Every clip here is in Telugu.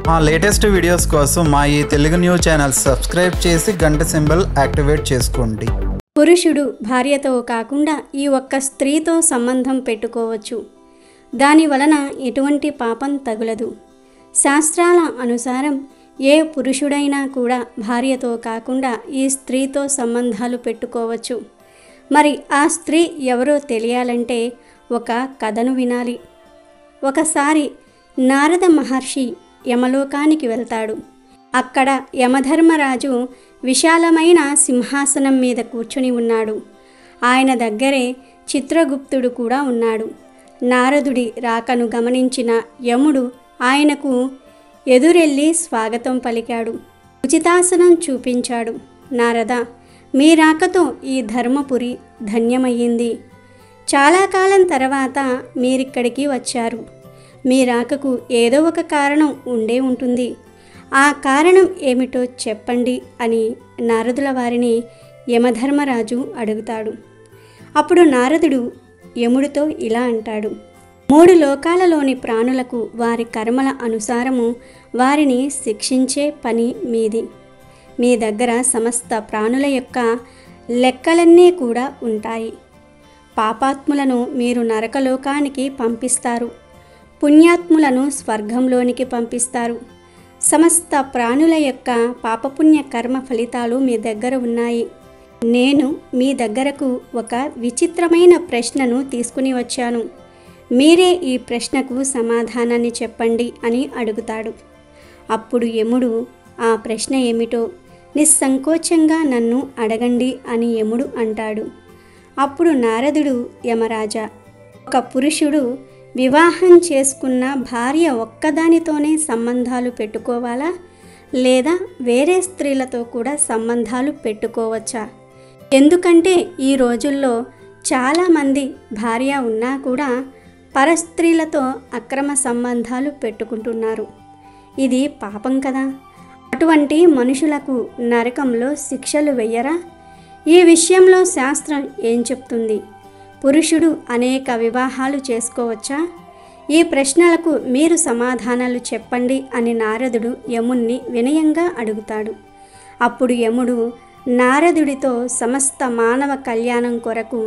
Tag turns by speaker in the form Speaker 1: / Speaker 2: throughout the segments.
Speaker 1: మా లేటెస్ట్ వీడియోస్ కోసం మా ఈ తెలుగు న్యూస్ ఛానల్ సబ్స్క్రైబ్ చేసి గంట సింబల్ యాక్టివేట్ చేసుకోండి.
Speaker 2: పురుషుడు భార్యతో కాకుండా ఈ ఒక్క స్త్రీతో సంబంధం పెట్టుకోవచ్చు. దాని వలన ఎటువంటి పాపం తగులదు. శాస్త్రాల అనుసారం ఏ పురుషుడైనా కూడా భార్యతో కాకుండా ఈ స్త్రీతో సంబంధాలు పెట్టుకోవచ్చు. మరి ఆ స్త్రీ ఎవరో తెలియాలంటే ఒక కథను వినాలి. ఒకసారి నారద మహర్షి యమలోకానికి వెళ్తాడు. అక్కడ యమధర్మరాజు విశాలమైన సింహాసనం మీద కూర్చుని ఉన్నాడు. ఆయన దగ్గరే చిత్రగుప్తుడు కూడా ఉన్నాడు. నారదుడి రాకను గమనించిన యముడు ఆయనకు ఎదురెళ్ళి స్వాగతం పలికాడు. ఉచితాసనం చూపించాడు. నారద, మీ రాకతో ఈ ధర్మపురి ధన్యమయ్యింది. చాలా కాలం తర్వాత మీరిక్కడికి వచ్చారు. మీ రాకకు ఏదో ఒక కారణం ఉండే ఉంటుంది. ఆ కారణం ఏమిటో చెప్పండి అని నారదుల వారిని యమధర్మరాజు అడుగుతాడు. అప్పుడు నారదుడు యముడితో ఇలా అంటాడు. 3 లోకాలలోని ప్రాణులకు వారి కర్మల అనుసారము వారిని శిక్షించే పని మీది. మీ దగ్గర సమస్త ప్రాణుల యొక్క లెక్కలన్నీ కూడా ఉంటాయి. పాపాత్ములను మీరు నరకలోకానికి పంపిస్తారు. పుణ్యాత్ములను స్వర్గంలోనికి పంపిస్తారు. సమస్త ప్రాణుల యొక్క పాపపుణ్య కర్మ ఫలితాలు మీ దగ్గర ఉన్నాయి. నేను మీ దగ్గరకు ఒక విచిత్రమైన ప్రశ్నను తీసుకుని వచ్చాను. మీరే ఈ ప్రశ్నకు సమాధానాన్ని చెప్పండి అని అడుగుతాడు. అప్పుడు యముడు ఆ ప్రశ్న ఏమిటో నిస్సంకోచంగా నన్ను అడగండి అని యముడు అంటాడు. అప్పుడు నారదుడు, యమరాజా, ఒక పురుషుడు వివాహం చేసుకున్న భార్య ఒక్కదానితోనే సంబంధాలు పెట్టుకోవాలా, లేదా వేరే స్త్రీలతో కూడా సంబంధాలు పెట్టుకోవచ్చా? ఎందుకంటే ఈ రోజుల్లో చాలామంది భార్య ఉన్నా కూడా పరస్త్రీలతో అక్రమ సంబంధాలు పెట్టుకుంటున్నారు. ఇది పాపం కదా. అటువంటి మనుషులకు నరకంలో శిక్షలు వెయ్యరా? ఈ విషయంలో శాస్త్రం ఏం చెప్తుంది? పురుషుడు అనేక వివాహాలు చేసుకోవచ్చా? ఈ ప్రశ్నలకు మీరు సమాధానాలు చెప్పండి అని నారదుడు యముణ్ణి వినయంగా అడుగుతాడు. అప్పుడు యముడు నారదుడితో, సమస్త మానవ కళ్యాణం కొరకు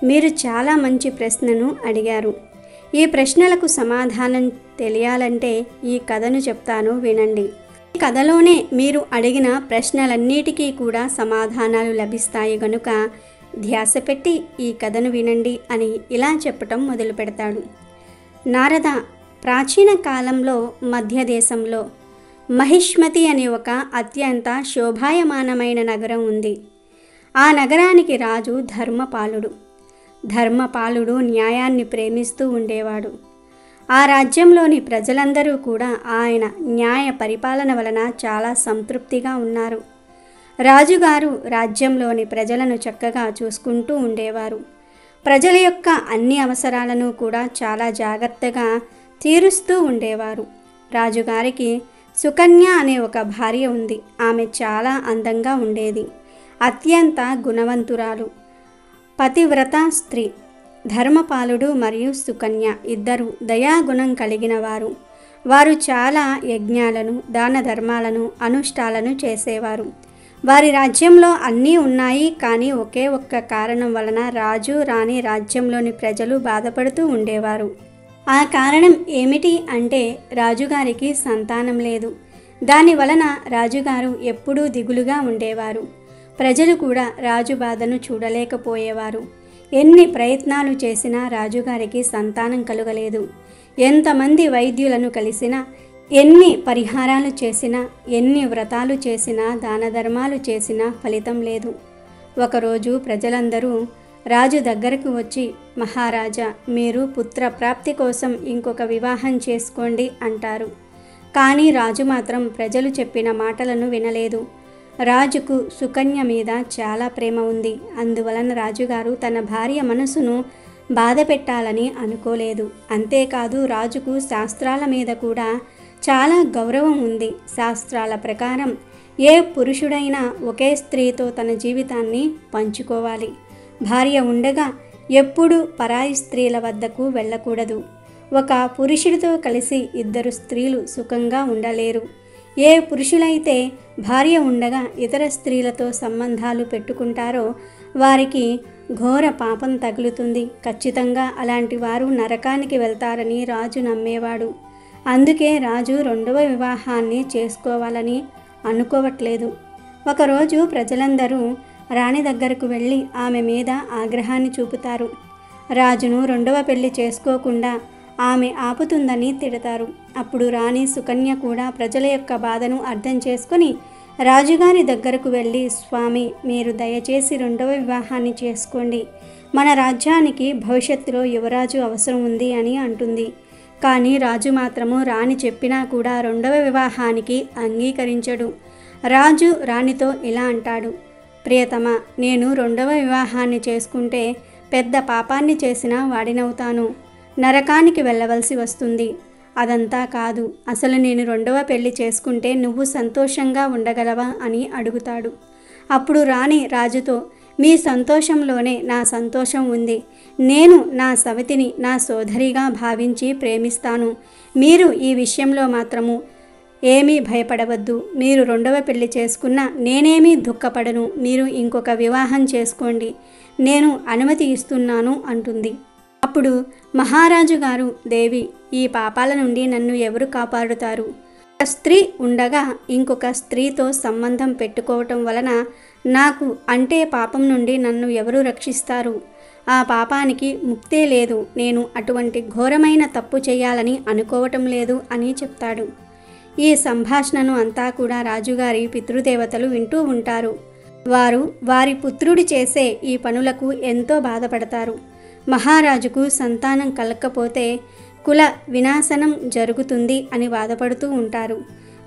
Speaker 2: మీరు చాలా మంచి ప్రశ్నను అడిగారు. ఈ ప్రశ్నలకు సమాధానం తెలియాలంటే ఈ కథను చెప్తాను, వినండి. ఈ కథలోనే మీరు అడిగిన ప్రశ్నలన్నిటికీ కూడా సమాధానాలు లభిస్తాయి గనుక ధ్యాస పెట్టి ఈ కథను వినండి అని ఇలా చెప్పటం మొదలు పెడతాడు. నారద, ప్రాచీన కాలంలో మధ్యదేశంలో మహిష్మతి అనే ఒక అత్యంత శోభాయమానమైన నగరం ఉంది. ఆ నగరానికి రాజు ధర్మపాలుడు. ధర్మపాలుడు న్యాయాన్ని ప్రేమిస్తూ ఉండేవాడు. ఆ రాజ్యంలోని ప్రజలందరూ కూడా ఆయన న్యాయ పరిపాలన వలన చాలా సంతృప్తిగా ఉన్నారు. రాజుగారు రాజ్యంలోని ప్రజలను చక్కగా చూసుకుంటూ ఉండేవారు. ప్రజల యొక్క అన్ని అవసరాలను కూడా చాలా జాగ్రత్తగా తీరుస్తూ ఉండేవారు. రాజుగారికి సుకన్య అనే ఒక భార్య ఉంది. ఆమె చాలా అందంగా ఉండేది. అత్యంత గుణవంతురాలు, పతివ్రత స్త్రీ. ధర్మపాలుడు మరియు సుకన్య ఇద్దరు దయాగుణం కలిగిన వారు. వారు చాలా యజ్ఞాలను, దాన ధర్మాలను, అనుష్ఠాలను చేసేవారు. వారి రాజ్యంలో అన్నీ ఉన్నాయి, కానీ ఒకే ఒక్క కారణం వలన రాజు, రాణి, రాజ్యంలోని ప్రజలు బాధపడుతూ ఉండేవారు. ఆ కారణం ఏమిటి అంటే రాజుగారికి సంతానం లేదు. దాని వలన రాజుగారు ఎప్పుడూ దిగులుగా ఉండేవారు. ప్రజలు కూడా రాజు బాధను చూడలేకపోయేవారు. ఎన్ని ప్రయత్నాలు చేసినా రాజుగారికి సంతానం కలుగలేదు. ఎంతమంది వైద్యులను కలిసినా, ఎన్ని పరిహారాలు చేసినా, ఎన్ని వ్రతాలు చేసినా, దాన ధర్మాలు చేసినా ఫలితం లేదు. ఒకరోజు ప్రజలందరూ రాజు దగ్గరకు వచ్చి, మహారాజా, మీరు పుత్ర ప్రాప్తి కోసం ఇంకొక వివాహం చేసుకోండి అంటారు. కానీ రాజు మాత్రం ప్రజలు చెప్పిన మాటలను వినలేదు. రాజుకు సుకన్య మీద చాలా ప్రేమ ఉంది. అందువలన రాజుగారు తన భార్య మనసును బాధ పెట్టాలని అనుకోలేదు. అంతేకాదు, రాజుకు శాస్త్రాల మీద కూడా చాలా గౌరవం ఉంది. శాస్త్రాల ప్రకారం ఏ పురుషుడైనా ఒకే స్త్రీతో తన జీవితాన్ని పంచుకోవాలి. భార్య ఉండగా ఎప్పుడూ పరాయి స్త్రీల వద్దకు వెళ్ళకూడదు. ఒక పురుషుడితో కలిసి ఇద్దరు స్త్రీలు సుఖంగా ఉండలేరు. ఏ పురుషులైతే భార్య ఉండగా ఇతర స్త్రీలతో సంబంధాలు పెట్టుకుంటారో వారికి ఘోర పాపం తగులుతుంది. ఖచ్చితంగా అలాంటి వారు నరకానికి వెళ్తారని రాజు నమ్మేవాడు. అందుకే రాజు రెండవ వివాహాన్ని చేసుకోవాలని అనుకోవట్లేదు. ఒకరోజు ప్రజలందరూ రాణి దగ్గరకు వెళ్ళి ఆమె మీద ఆగ్రహాన్ని చూపుతారు. రాజును రెండవ పెళ్లి చేసుకోకుండా ఆమె ఆపుతుందని తిడతారు. అప్పుడు రాణి సుకన్య కూడా ప్రజల యొక్క బాధను అర్థం చేసుకొని రాజుగారి దగ్గరకు వెళ్ళి, స్వామి, మీరు దయచేసి రెండవ వివాహాన్ని చేసుకోండి. మన రాజ్యానికి భవిష్యత్తులో యువరాజు అవసరం ఉంది అని అంటుంది. కానీ రాజు మాత్రము రాణి చెప్పినా కూడా రెండవ వివాహానికి అంగీకరించడు. రాజు రాణితో ఇలా అంటాడు, ప్రియతమ, నేను రెండవ వివాహాన్ని చేసుకుంటే పెద్ద పాపాన్ని చేసిన వాడినవుతాను. నరకానికి వెళ్ళవలసి వస్తుంది. అదంతా కాదు, అసలు నేను రెండవ పెళ్లి చేసుకుంటే నువ్వు సంతోషంగా ఉండగలవా అని అడుగుతాడు. అప్పుడు రాణి రాజుతో, మీ సంతోషంలోనే నా సంతోషం ఉంది. నేను నా సవతిని నా సోదరిగా భావించి ప్రేమిస్తాను. మీరు ఈ విషయంలో మాత్రము ఏమీ భయపడవద్దు. మీరు రెండవ పెళ్లి చేసుకున్నా నేనేమీ దుఃఖపడను. మీరు ఇంకొక వివాహం చేసుకోండి, నేను అనుమతి ఇస్తున్నాను అంటుంది. అప్పుడు మహారాజు గారు, దేవి, ఈ పాపాల నుండి నన్ను ఎవరు కాపాడుతారు? ఒక స్త్రీ ఉండగా ఇంకొక స్త్రీతో సంబంధం పెట్టుకోవటం వలన నాకు అంటే పాపం నుండి నన్ను ఎవరు రక్షిస్తారు? ఆ పాపానికి ముక్తే లేదు. నేను అటువంటి ఘోరమైన తప్పు చేయాలని అనుకోవటం లేదు అని చెప్తాడు. ఈ సంభాషణను అంతా కూడా రాజుగారి పితృదేవతలు వింటూ ఉంటారు. వారు వారి పుత్రుడు చేసే ఈ పనులకు ఎంతో బాధపడతారు. మహారాజుకు సంతానం కలగకపోతే కుల వినాశనం జరుగుతుంది అని బాధపడుతూ ఉంటారు.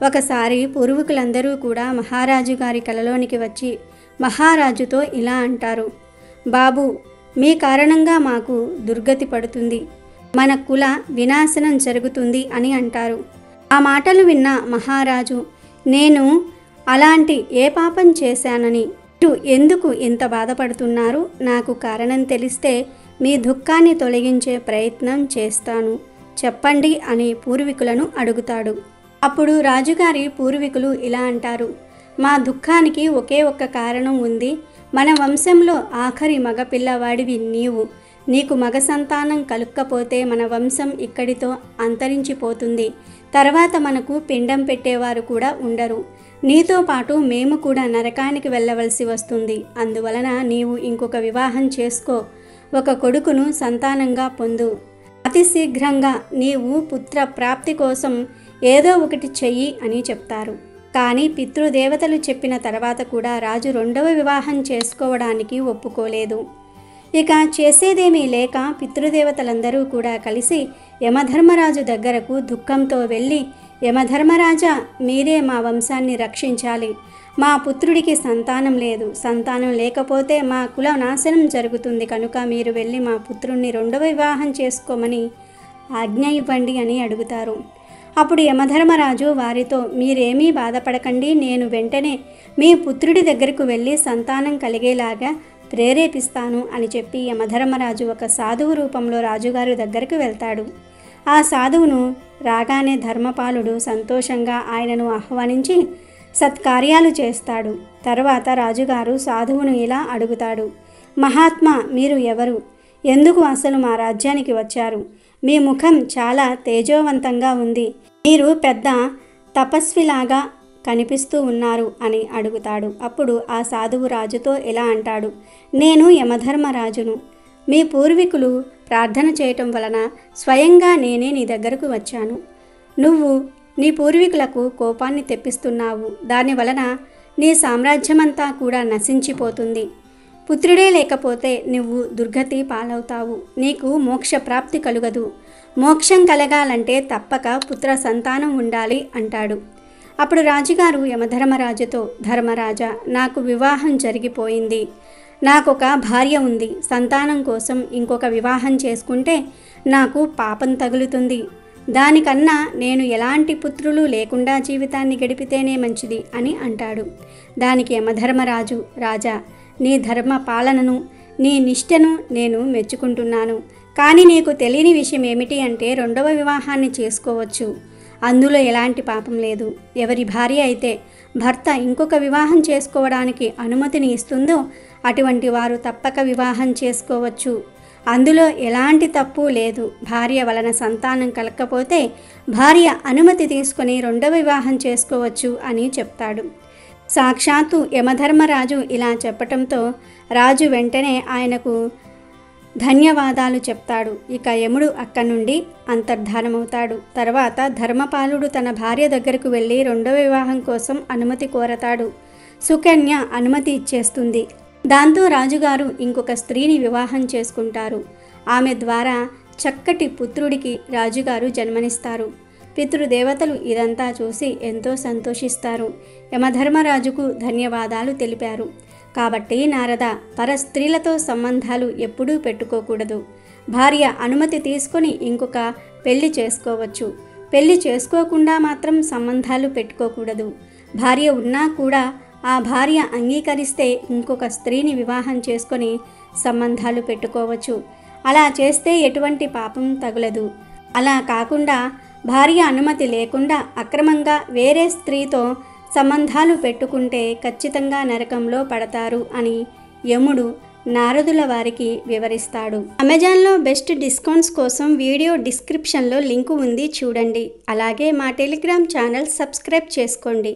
Speaker 2: ఒకసారి పూర్వీకులందరూ కూడా మహారాజు గారి కలలోనికి వచ్చి మహారాజుతో ఇలా అంటారు, బాబు, మీ కారణంగా మాకు దుర్గతి పడుతుంది, మన కుల వినాశనం జరుగుతుంది అని అంటారు. ఆ మాటలు విన్న మహారాజు, నేను అలాంటి ఏ పాపం చేశానని ఎందుకు ఇంత బాధపడుతున్నారు? నాకు కారణం తెలిస్తే మీ దుఃఖాన్ని తొలగించే ప్రయత్నం చేస్తాను, చెప్పండి అని పూర్వీకులను అడుగుతాడు. అప్పుడు రాజుగారి పూర్వీకులు ఇలా అంటారు, మా దుఃఖానికి ఒకే ఒక్క కారణం ఉంది. మన వంశంలో ఆఖరి మగపిల్లవాడివి నీవు. నీకు మగ సంతానం కలుక్కపోతే మన వంశం ఇక్కడితో అంతరించిపోతుంది. తర్వాత మనకు పిండం పెట్టేవారు కూడా ఉండరు. నీతో పాటు మేము కూడా నరకానికి వెళ్ళవలసి వస్తుంది. అందువలన నీవు ఇంకొక వివాహం చేసుకో, ఒక కొడుకును సంతానంగా పొందు. అతి శీఘ్రంగా నీవు పుత్ర ప్రాప్తి కోసం ఏదో ఒకటి చెయ్యి అని చెప్తారు. కానీ పితృదేవతలు చెప్పిన తర్వాత కూడా రాజు రెండవ వివాహం చేసుకోవడానికి ఒప్పుకోలేదు. ఇక చేసేదేమీ లేక పితృదేవతలందరూ కూడా కలిసి యమధర్మరాజు దగ్గరకు దుఃఖంతో వెళ్ళి, యమధర్మరాజా, మీరే మా వంశాన్ని రక్షించాలి. మా పుత్రుడికి సంతానం లేదు. సంతానం లేకపోతే మా కుల నాశనం జరుగుతుంది. కనుక మీరు వెళ్ళి మా పుత్రుణ్ణి రెండవ వివాహం చేసుకోమని ఆజ్ఞ ఇవ్వండి అని అడుగుతారు. అప్పుడు యమధర్మరాజు వారితో, మీరేమీ బాధపడకండి, నేను వెంటనే మీ పుత్రుడి దగ్గరకు వెళ్ళి సంతానం కలిగేలాగా ప్రేరేపిస్తాను అని చెప్పి యమధర్మరాజు ఒక సాధువు రూపంలో రాజుగారి దగ్గరకు వెళ్తాడు. ఆ సాధువును రాగానే ధర్మపాలుడు సంతోషంగా ఆయనను ఆహ్వానించి సత్కార్యాలు చేస్తాడు. తర్వాత రాజుగారు సాధువును ఇలా అడుగుతాడు, మహాత్మా, మీరు ఎవరు? ఎందుకు అసలు మా రాజ్యానికి వచ్చారు? మీ ముఖం చాలా తేజోవంతంగా ఉంది. మీరు పెద్ద తపస్విలాగా కనిపిస్తూ ఉన్నారు అని అడుగుతాడు. అప్పుడు ఆ సాధువు రాజుతో ఇలా అంటాడు, నేను యమధర్మరాజును. మీ పూర్వీకులు ప్రార్థన చేయటం వలన స్వయంగా నేనే నీ దగ్గరకు వచ్చాను. నువ్వు నీ పూర్వీకులకు కోపాన్ని తెప్పిస్తున్నావు. దాని వలన నీ సామ్రాజ్యమంతా కూడా నశించిపోతుంది. పుత్రుడే లేకపోతే నువ్వు దుర్గతి పాలవుతావు. నీకు మోక్ష ప్రాప్తి కలుగదు. మోక్షం కలగాలంటే తప్పక పుత్ర సంతానం ఉండాలి అంటాడు. అప్పుడు రాజుగారు యమధర్మరాజుతో, ధర్మరాజా, నాకు వివాహం జరిగిపోయింది. నాకొక భార్య ఉంది. సంతానం కోసం ఇంకొక వివాహం చేసుకుంటే నాకు పాపం తగులుతుంది. దానికన్నా నేను ఎలాంటి పుత్రులు లేకుండా జీవితాన్ని గడిపితేనే మంచిది అని అంటాడు. దానికి యమధర్మరాజు, రాజా, నీ ధర్మ పాలనను, నీ నిష్టను నేను మెచ్చుకుంటున్నాను. కానీ నీకు తెలియని విషయం ఏమిటి అంటే రెండవ వివాహాన్ని చేసుకోవచ్చు, అందులో ఎలాంటి పాపం లేదు. ఎవరి భార్య అయితే భర్త ఇంకొక వివాహం చేసుకోవడానికి అనుమతిని ఇస్తుందో అటువంటి వారు తప్పక వివాహం చేసుకోవచ్చు, అందులో ఎలాంటి తప్పు లేదు. భార్య వలన సంతానం కలగకపోతే భార్య అనుమతి తీసుకొని రెండవ వివాహం చేసుకోవచ్చు అని చెప్తాడు. సాక్షాత్తు యమధర్మరాజు ఇలా చెప్పటంతో రాజు వెంటనే ఆయనకు ధన్యవాదాలు చెప్తాడు. ఇక యముడు అక్కడి నుండి అంతర్ధానమవుతాడు. తర్వాత ధర్మపాలుడు తన భార్య దగ్గరకు వెళ్ళి రెండవ వివాహం కోసం అనుమతి కోరతాడు. సుకన్య అనుమతి ఇచ్చేస్తుంది. దాంతో రాజుగారు ఇంకొక స్త్రీని వివాహం చేసుకుంటారు. ఆమె ద్వారా చక్కటి పుత్రుడికి రాజుగారు జన్మనిస్తారు. పితృదేవతలు ఇదంతా చూసి ఎంతో సంతోషిస్తారు. యమధర్మరాజుకు ధన్యవాదాలు తెలిపారు. కాబట్టి నారద, పరస్త్రీలతో సంబంధాలు ఎప్పుడూ పెట్టుకోకూడదు. భార్య అనుమతి తీసుకొని ఇంకొక పెళ్లి చేసుకోవచ్చు, పెళ్లి చేసుకోకుండా మాత్రం సంబంధాలు పెట్టుకోకూడదు. భార్య ఉన్నా కూడా ఆ భార్య అంగీకరిస్తే ఇంకొక స్త్రీని వివాహం చేసుకొని సంబంధాలు పెట్టుకోవచ్చు. అలా చేస్తే ఎటువంటి పాపం తగులదు. అలా కాకుండా భార్య అనుమతి లేకుండా అక్రమంగా వేరే స్త్రీతో సంబంధాలు పెట్టుకుంటే ఖచ్చితంగా నరకంలో పడతారు అని యముడు నారదుల వారికి వివరిస్తాడు. అమెజాన్లో బెస్ట్ డిస్కౌంట్స్ కోసం వీడియో డిస్క్రిప్షన్లో లింకు ఉంది, చూడండి. అలాగే మా టెలిగ్రామ్ ఛానల్ సబ్స్క్రైబ్ చేసుకోండి.